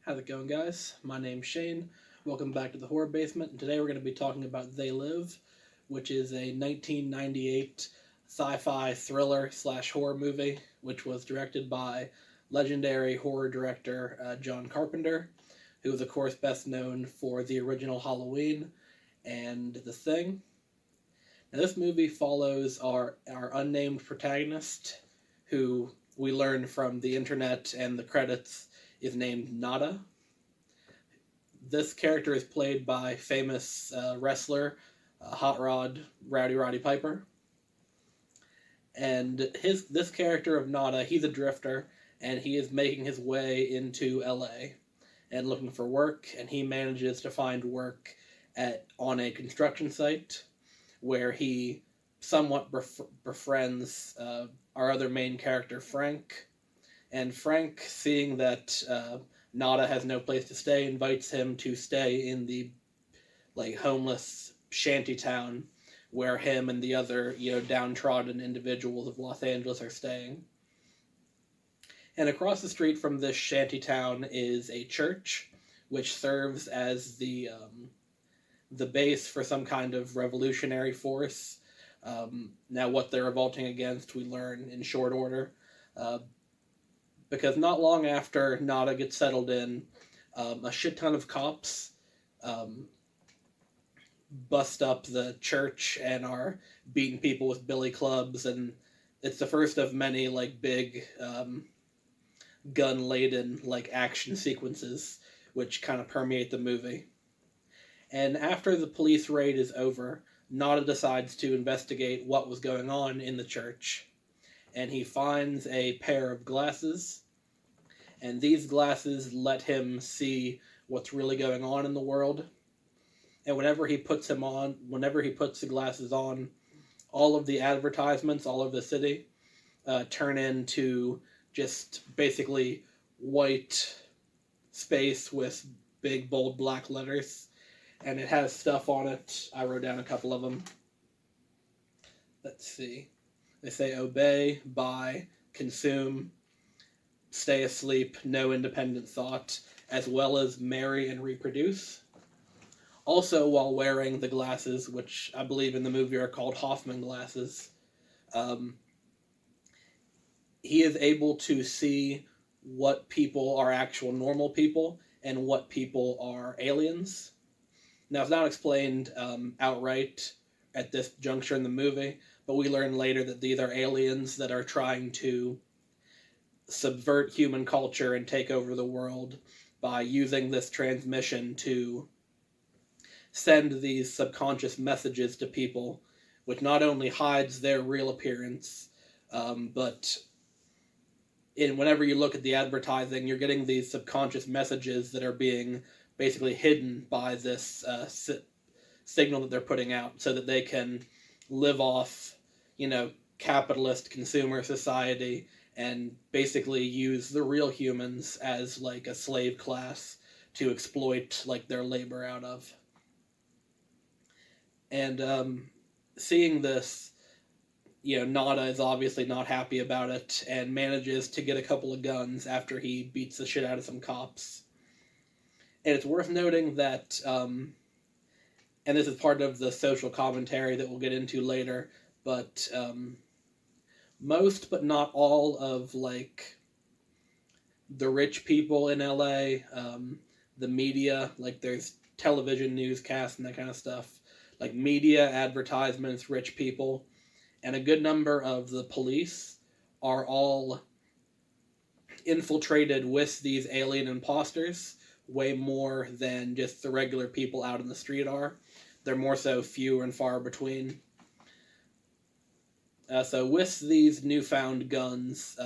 How's it going, guys? My name's Shane. Welcome back to the Horror Basement. And today we're going to be talking about They Live, which is a 1998 sci-fi thriller slash horror movie, which was directed by legendary horror director John Carpenter, who is of course best known for the original Halloween and The Thing. Now, this movie follows our unnamed protagonist, who we learn from the internet and the credits is named Nada. This character is played by famous wrestler Hot Rod Roddy Piper. And this character of Nada, he's a drifter, and he is making his way into LA and looking for work, and he manages to find work on a construction site where he somewhat befriends our other main character, Frank. And Frank, seeing that Nada has no place to stay, invites him to stay in the homeless shanty town where him and the other downtrodden individuals of Los Angeles are staying. And across the street from this shanty town is a church, which serves as the base for some kind of revolutionary force. Now, what they're revolting against, we learn in short order. Because not long after Nada gets settled in, a shit ton of cops bust up the church and are beating people with billy clubs, and it's the first of many big gun-laden action sequences which kind of permeate the movie. And after the police raid is over, Nada decides to investigate what was going on in the church, and he finds a pair of glasses, and these glasses let him see what's really going on in the world. And whenever he puts the glasses on, all of the advertisements all over the city turn into just basically white space with big bold black letters, and it has stuff on it. I wrote down a couple of them. Let's see. They say obey, buy, consume, stay asleep, no independent thought, as well as marry and reproduce. Also, while wearing the glasses, which I believe in the movie are called Hoffman glasses, he is able to see what people are actual normal people and what people are aliens. Now, it's not explained outright at this juncture in the movie, but we learn later that these are aliens that are trying to subvert human culture and take over the world by using this transmission to send these subconscious messages to people, which not only hides their real appearance, but whenever you look at the advertising, you're getting these subconscious messages that are being basically hidden by this signal that they're putting out, so that they can live off, capitalist consumer society and basically use the real humans as a slave class to exploit their labor out of. And seeing this, Nada is obviously not happy about it and manages to get a couple of guns after he beats the shit out of some cops. And it's worth noting that, and this is part of the social commentary that we'll get into later, but most but not all of the rich people in LA, the media, there's television newscasts and that kind of stuff, media, advertisements, rich people, and a good number of the police are all infiltrated with these alien imposters, way more than just the regular people out in the street are. They're more so few and far between. So with these newfound guns,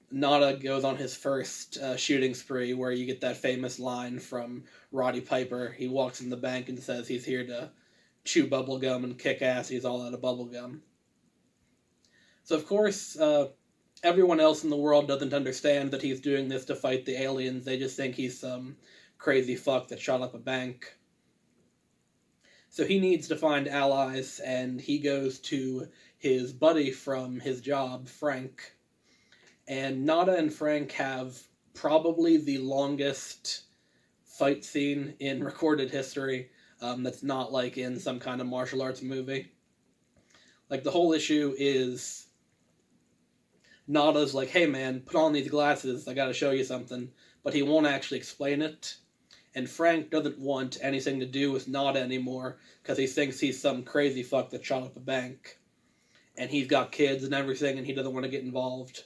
Nada goes on his first shooting spree, where you get that famous line from Roddy Piper. He walks in the bank and says he's here to chew bubblegum and kick ass. He's all out of bubblegum. So of course, everyone else in the world doesn't understand that he's doing this to fight the aliens. They just think he's some crazy fuck that shot up a bank. So he needs to find allies, and he goes to his buddy from his job, Frank. And Nada and Frank have probably the longest fight scene in recorded history that's not like in some kind of martial arts movie. Like, the whole issue is Nada's like, hey man, put on these glasses, I gotta show you something. But he won't actually explain it. And Frank doesn't want anything to do with Nada anymore because he thinks he's some crazy fuck that shot up a bank. And he's got kids and everything, and he doesn't want to get involved.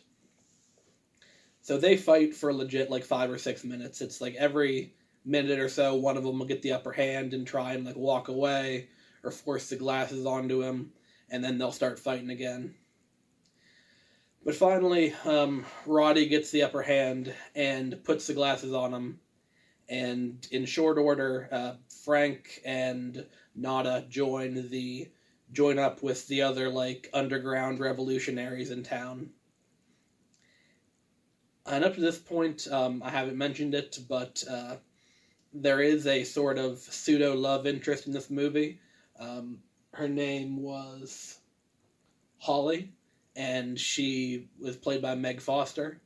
So they fight for legit like 5 or 6 minutes. It's like every minute or so, one of them will get the upper hand and try and like walk away or force the glasses onto him, and then they'll start fighting again. But finally, Roddy gets the upper hand and puts the glasses on him. And in short order, Frank and Nada join up with the other like underground revolutionaries in town. And up to this point, I haven't mentioned it, but there is a sort of pseudo love interest in this movie. Her name was Holly, and she was played by Meg Foster.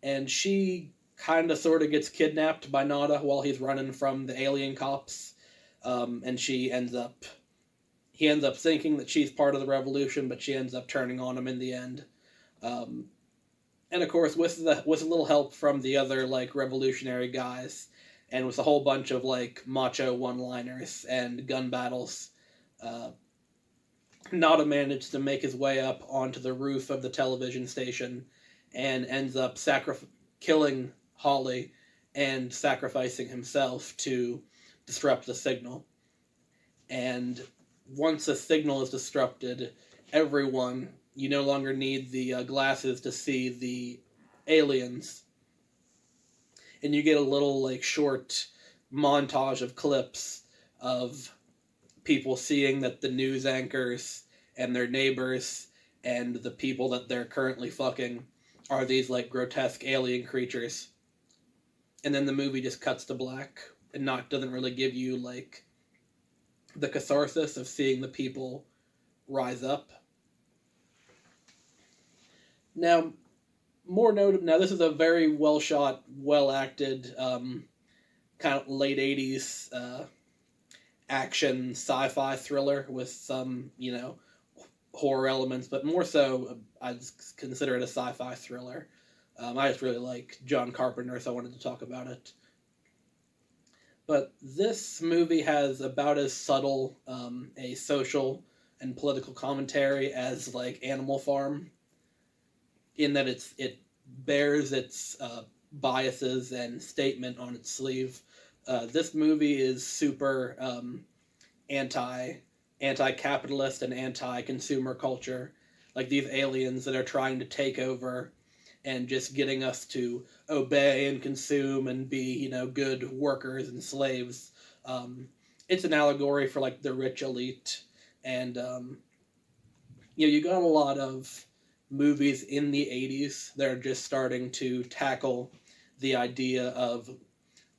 And she kind of sort of gets kidnapped by Nada while he's running from the alien cops. And he ends up thinking that she's part of the revolution, but she ends up turning on him in the end. And of course, with a little help from the other like revolutionary guys, and with a whole bunch of like macho one-liners and gun battles, Nada managed to make his way up onto the roof of the television station, and ends up killing Holly and sacrificing himself to disrupt the signal. And once the signal is disrupted, you no longer need the glasses to see the aliens. And you get a little like short montage of clips of people seeing that the news anchors and their neighbors and the people that they're currently fucking are these like grotesque alien creatures. And then the movie just cuts to black and doesn't really give you like the catharsis of seeing the people rise up. Now, this is a very well shot, well acted, kind of late 80s action sci-fi thriller with some, horror elements, but more so, I'd consider it a sci-fi thriller. I just really like John Carpenter, so I wanted to talk about it. But this movie has about as subtle a social and political commentary as like Animal Farm, in that it bears its biases and statement on its sleeve. This movie is super anti-capitalist and anti-consumer culture. Like these aliens that are trying to take over and just getting us to obey and consume and be, good workers and slaves. It's an allegory for like the rich elite. And, you got a lot of movies in the 80s that are just starting to tackle the idea of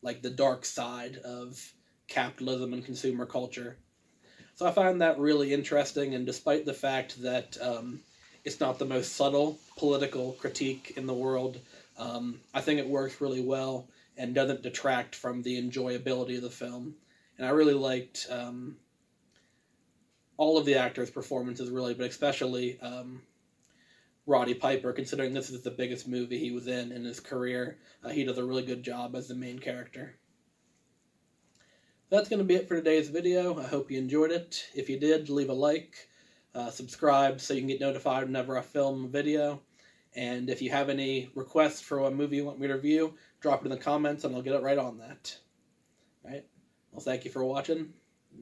like the dark side of capitalism and consumer culture. So I find that really interesting, and despite the fact that it's not the most subtle political critique in the world, I think it works really well and doesn't detract from the enjoyability of the film. And I really liked all of the actors' performances, really, but especially Roddy Piper, considering this is the biggest movie he was in his career. He does a really good job as the main character. That's going to be it for today's video. I hope you enjoyed it. If you did, leave a like, subscribe so you can get notified whenever I film a video. And if you have any requests for what movie you want me to review, drop it in the comments and I'll get it right on that. All right? Well, thank you for watching,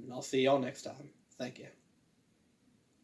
and I'll see y'all next time. Thank you.